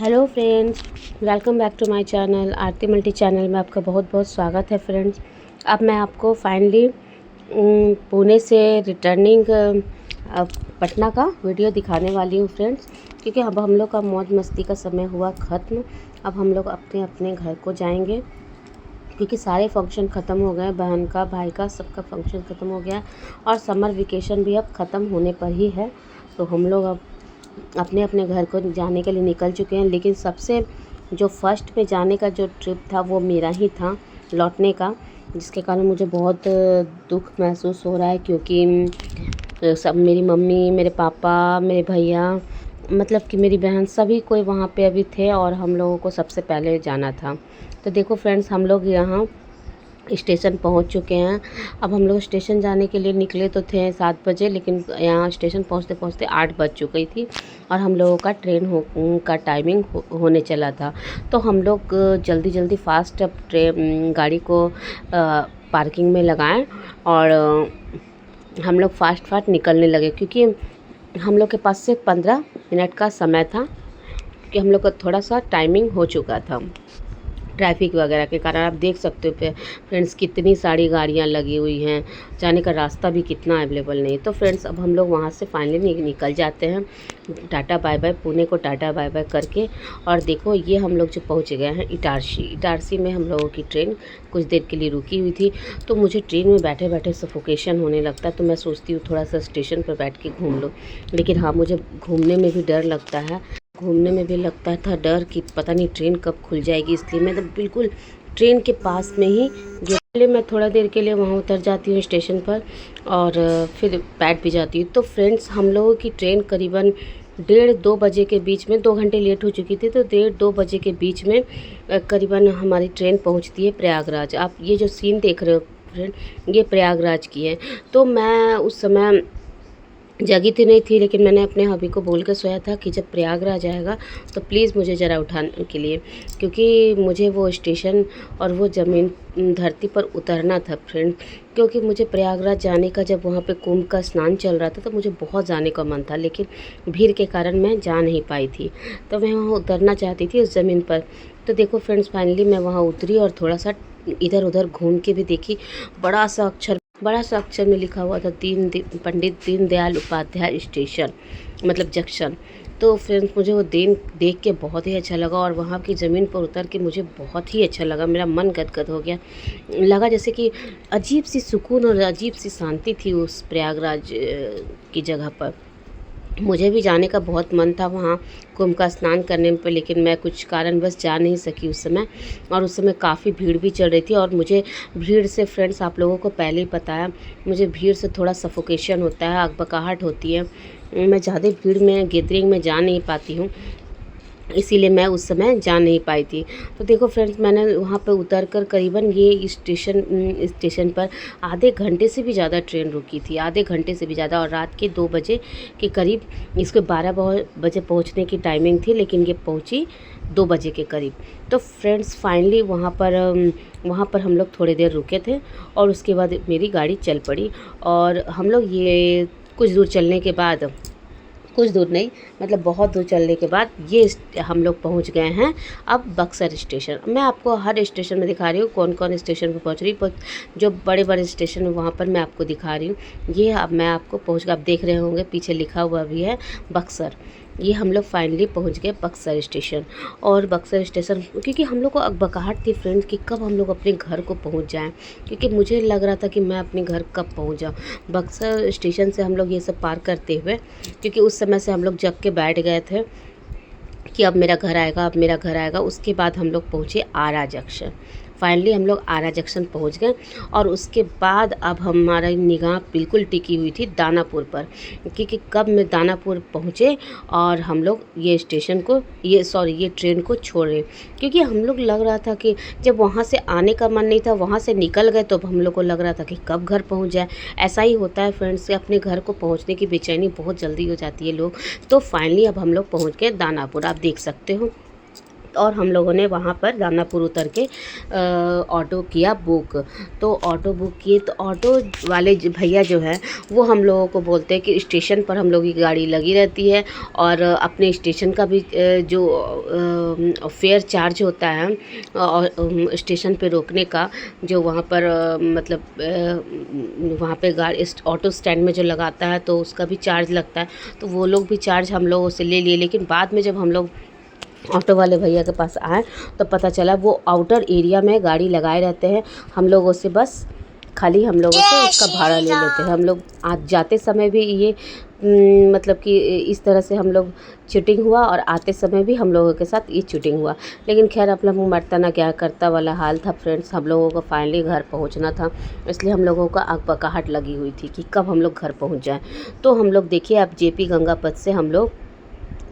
Hello friends, welcome back to my channel Aarti multi channel में आपका बहुत बहुत स्वागत है फ्रेंड्स। अब मैं आपको फाइनली पुणे से रिटर्निंग पटना का वीडियो दिखाने वाली हूँ फ्रेंड्स, क्योंकि अब हम लोग का मौज मस्ती का समय हुआ ख़त्म। अब हम लोग अपने अपने घर को जाएंगे, क्योंकि सारे फंक्शन ख़त्म हो गए। बहन का, भाई का, सबका फंक्शन ख़त्म हो गया और समर वेकेशन भी अब ख़त्म होने पर ही है। तो हम लोग अब अपने अपने घर को जाने के लिए निकल चुके हैं। लेकिन सबसे जो फर्स्ट पे जाने का जो ट्रिप था वो मेरा ही था, लौटने का, जिसके कारण मुझे बहुत दुख महसूस हो रहा है। क्योंकि सब मेरी मम्मी, मेरे पापा, मेरे भैया, मतलब कि मेरी बहन, सभी कोई वहाँ पे अभी थे और हम लोगों को सबसे पहले जाना था। तो देखो फ्रेंड्स, हम लोग यहाँ स्टेशन पहुंच चुके हैं। अब हम लोग स्टेशन जाने के लिए निकले तो थे 7 बजे, लेकिन यहाँ स्टेशन पहुंचते पहुंचते 8 बज चुकी थी और हम लोगों का का टाइमिंग होने चला था। तो हम लोग जल्दी जल्दी फास्ट अब गाड़ी को पार्किंग में लगाएं और हम लोग फास्ट फास्ट निकलने लगे, क्योंकि हम लोग के पास से 15 मिनट का समय था, क्योंकि हम लोग का थोड़ा सा टाइमिंग हो चुका था ट्रैफिक वगैरह के कारण। आप देख सकते हो फ्रेंड्स, कितनी सारी गाड़ियां लगी हुई हैं, जाने का रास्ता भी कितना अवेलेबल नहीं। तो फ्रेंड्स, अब हम लोग वहां से फाइनली निकल जाते हैं। टाटा बाय बाय, पुणे को टाटा बाय बाय करके। और देखो, ये हम लोग जो पहुंच गए हैं इटारसी। इटारसी में हम लोगों की ट्रेन कुछ देर के लिए रुकी हुई थी। तो मुझे ट्रेन में बैठे बैठे सफोकेशन होने लगता है, तो मैं सोचती हूँ थोड़ा सा स्टेशन पर बैठ के घूम लो। लेकिन हाँ, मुझे घूमने में भी डर लगता है, घूमने में भी लगता था डर कि पता नहीं ट्रेन कब खुल जाएगी। इसलिए मैं तो बिल्कुल ट्रेन के पास में ही जो पहले मैं थोड़ा देर के लिए वहाँ उतर जाती हूँ स्टेशन पर और फिर बैठ भी जाती हूँ। तो फ्रेंड्स, हम लोगों की ट्रेन करीबन 1:30-2 बजे के बीच में, 2 घंटे लेट हो चुकी थी, तो 1:30-2 बजे के बीच में करीबन हमारी ट्रेन पहुँचती है प्रयागराज। आप ये जो सीन देख रहे हो फ्रेंड, ये प्रयागराज की है। तो मैं उस समय जगी तो नहीं थी, लेकिन मैंने अपने हबी को बोल कर सोया था कि जब प्रयागराज आएगा तो प्लीज़ मुझे ज़रा उठाने के लिए, क्योंकि मुझे वो स्टेशन और वो ज़मीन धरती पर उतरना था फ्रेंड। क्योंकि मुझे प्रयागराज जाने का, जब वहाँ पे कुंभ का स्नान चल रहा था, तो मुझे बहुत जाने का मन था, लेकिन भीड़ के कारण मैं जा नहीं पाई थी। तो मैं वहाँ उतरना चाहती थी उस ज़मीन पर। तो देखो फ्रेंड्स, फाइनली मैं वहाँ उतरी और थोड़ा सा इधर उधर घूम के भी देखी। बड़ा सा अक्षर में लिखा हुआ था पंडित दीनदयाल उपाध्याय स्टेशन, मतलब जंक्शन। तो फिर मुझे वो देख के बहुत ही अच्छा लगा और वहाँ की ज़मीन पर उतर के मुझे बहुत ही अच्छा लगा। मेरा मन गदगद हो गया, लगा जैसे कि अजीब सी सुकून और अजीब सी शांति थी उस प्रयागराज की जगह पर। मुझे भी जाने का बहुत मन था वहाँ कुंभ का स्नान करने पर, लेकिन मैं कुछ कारणवश जा नहीं सकी उस समय। और उस समय काफ़ी भीड़ भी चल रही थी और मुझे भीड़ से, फ्रेंड्स आप लोगों को पहले ही बताया, मुझे भीड़ से थोड़ा सफोकेशन होता है, अकबकाहट होती है। मैं ज़्यादा भीड़ में, गैदरिंग में जा नहीं पाती हूँ, इसीलिए मैं उस समय जा नहीं पाई थी। तो देखो फ्रेंड्स, मैंने वहाँ पर उतर कर करीबन ये स्टेशन पर आधे घंटे से भी ज़्यादा ट्रेन रुकी थी, आधे घंटे से भी ज़्यादा। और रात के 2 बजे के करीब, इसको 12 बजे पहुँचने की टाइमिंग थी, लेकिन ये पहुँची 2 बजे के करीब। तो फ्रेंड्स, फाइनली वहाँ पर हम लोग थोड़ी देर रुके थे और उसके बाद मेरी गाड़ी चल पड़ी। और हम लोग ये कुछ दूर चलने के बाद, कुछ दूर नहीं, मतलब बहुत दूर चलने के बाद ये हम लोग पहुंच गए हैं अब बक्सर स्टेशन। मैं आपको हर स्टेशन में दिखा रही हूँ कौन कौन स्टेशन पर पहुंच रही हूँ। जो बड़े बड़े स्टेशन है वहाँ पर मैं आपको दिखा रही हूँ। ये अब मैं आपको पहुँच कर, आप देख रहे होंगे पीछे लिखा हुआ भी है बक्सर। ये हम लोग फाइनली पहुंच गए बक्सर स्टेशन। और बक्सर स्टेशन, क्योंकि हम लोग को अकबकाहट थी फ्रेंड्स कि कब हम लोग अपने घर को पहुंच जाएं, क्योंकि मुझे लग रहा था कि मैं अपने घर कब पहुंच जाऊं। बक्सर स्टेशन से हम लोग ये सब पार करते हुए, क्योंकि उस समय से हम लोग जग के बैठ गए थे कि अब मेरा घर आएगा, अब मेरा घर आएगा। उसके बाद हम लोग पहुँचे आरा जंक्शन। फाइनली हम लोग आरा जंक्शन पहुँच गए और उसके बाद अब हमारा निगाह बिल्कुल टिकी हुई थी दानापुर पर, क्योंकि कब मैं दानापुर पहुँचे और हम लोग ये ट्रेन को छोड़ रहे। क्योंकि हम लोग, लग रहा था कि जब वहाँ से आने का मन नहीं था, वहाँ से निकल गए, तो हम लोग को लग रहा था कि कब घर पहुँच जाए। ऐसा ही होता है फ्रेंड्स, अपने घर को पहुँचने की बेचैनी बहुत जल्दी हो जाती है लोग। तो फाइनली अब हम लोग पहुँच गए दानापुर, आप देख सकते हो। और हम लोगों ने वहाँ पर दानापुर उतर के ऑटो किया बुक। तो ऑटो बुक किए तो ऑटो वाले भैया जो है वो हम लोगों को बोलते हैं कि स्टेशन पर हम लोगों की गाड़ी लगी रहती है और अपने स्टेशन का भी जो फेयर चार्ज होता है और स्टेशन पे रोकने का जो वहाँ पर मतलब वहाँ पे गाड़ी ऑटो स्टैंड में जो लगाता है तो उसका भी चार्ज लगता है। तो वो लोग भी चार्ज हम लोगों से ले लिए, लेकिन बाद में जब हम लोग ऑटो वाले भैया के पास आए तो पता चला वो आउटर एरिया में गाड़ी लगाए रहते हैं। हम लोगों से बस खाली हम लोगों से उसका भाड़ा ले लेते हैं। हम लोग आज जाते समय भी ये मतलब कि इस तरह से हम लोग चीटिंग हुआ और आते समय भी हम लोगों के साथ ये चीटिंग हुआ। लेकिन खैर अपना मुँह मरता ना क्या करता वाला हाल था फ्रेंड्स। हम लोगों को फाइनली घर पहुंचना था, इसलिए हम लोगों का आग बकाहट लगी हुई थी कि कब हम लोग घर पहुंच जाएं। तो हम लोग देखिए अब जेपी गंगा पथ से हम लोग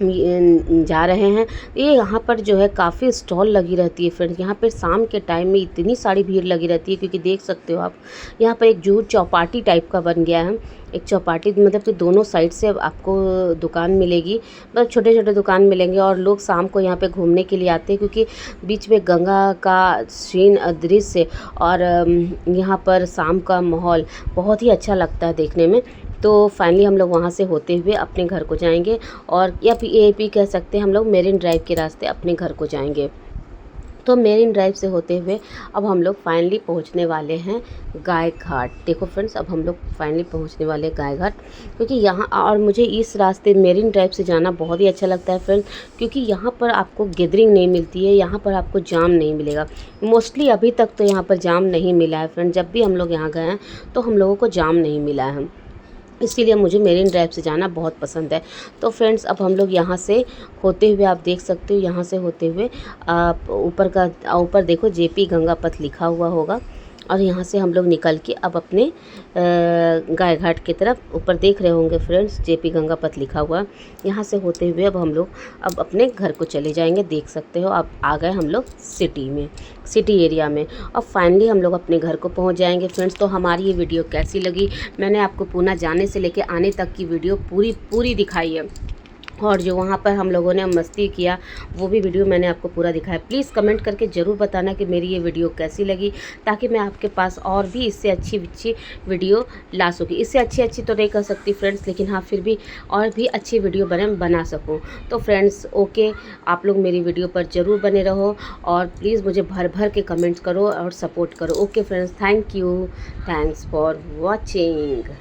जा रहे हैं। ये यहाँ पर जो है काफ़ी स्टॉल लगी रहती है फ्रेंड्स। यहाँ पर शाम के टाइम में इतनी सारी भीड़ लगी रहती है क्योंकि देख सकते हो आप यहाँ पर एक जूट चौपाटी टाइप का बन गया है। एक चौपाटी मतलब कि दोनों साइड से आपको दुकान मिलेगी, मतलब छोटे छोटे दुकान मिलेंगे और लोग शाम को यहाँ पे घूमने के लिए आते हैं क्योंकि बीच में गंगा का सीन दृश्य और यहाँ पर शाम का माहौल बहुत ही अच्छा लगता है देखने में। तो फाइनली हम लोग वहाँ से होते हुए अपने घर को जाएंगे और या फिर ये भी कह सकते हैं हम लोग मेरिन ड्राइव के रास्ते अपने घर को जाएंगे। तो मेरिन ड्राइव से होते हुए अब हम लोग फाइनली पहुंचने वाले हैं गाय घाट। देखो फ्रेंड्स अब हम लोग फाइनली पहुंचने वाले गाय घाट, क्योंकि यहाँ और मुझे इस रास्ते मेरिन ड्राइव से जाना बहुत ही अच्छा लगता है फ्रेंड्स, क्योंकि यहाँ पर आपको गैदरिंग नहीं मिलती है, यहाँ पर आपको जाम नहीं मिलेगा। मोस्टली अभी तक तो यहाँ पर जाम नहीं मिला है फ्रेंड्स। जब भी हम लोग यहाँ गए हैं तो हम लोगों को जाम नहीं मिला है, इसीलिए मुझे मेरिन ड्राइव से जाना बहुत पसंद है। तो फ्रेंड्स अब हम लोग यहाँ से होते हुए आप देख सकते हो, यहाँ से होते हुए आप ऊपर देखो जेपी गंगा पथ लिखा हुआ होगा और यहाँ से हम लोग निकल के अब अपने गाय घाट की तरफ ऊपर देख रहे होंगे फ्रेंड्स जेपी गंगा पथ लिखा हुआ। यहाँ से होते हुए अब हम लोग अब अपने घर को चले जाएंगे। देख सकते हो अब आ गए हम लोग सिटी एरिया में। अब फाइनली हम लोग अपने घर को पहुँच जाएंगे फ्रेंड्स। तो हमारी ये वीडियो कैसी लगी, मैंने आपको पूना जाने से लेके आने तक की वीडियो पूरी दिखाई है और जो वहाँ पर हम लोगों ने मस्ती किया वो भी वीडियो मैंने आपको पूरा दिखाया। प्लीज़ कमेंट करके ज़रूर बताना कि मेरी ये वीडियो कैसी लगी, ताकि मैं आपके पास और भी इससे अच्छी वीडियो ला सकूँ। इससे अच्छी तो नहीं कर सकती फ्रेंड्स, लेकिन हाँ फिर भी और भी अच्छी वीडियो बना सकूँ। तो फ्रेंड्स ओके, आप लोग मेरी वीडियो पर ज़रूर बने रहो और प्लीज़ मुझे भर के कमेंट्स करो और सपोर्ट करो। Okay friends, thank you, thanks for watching.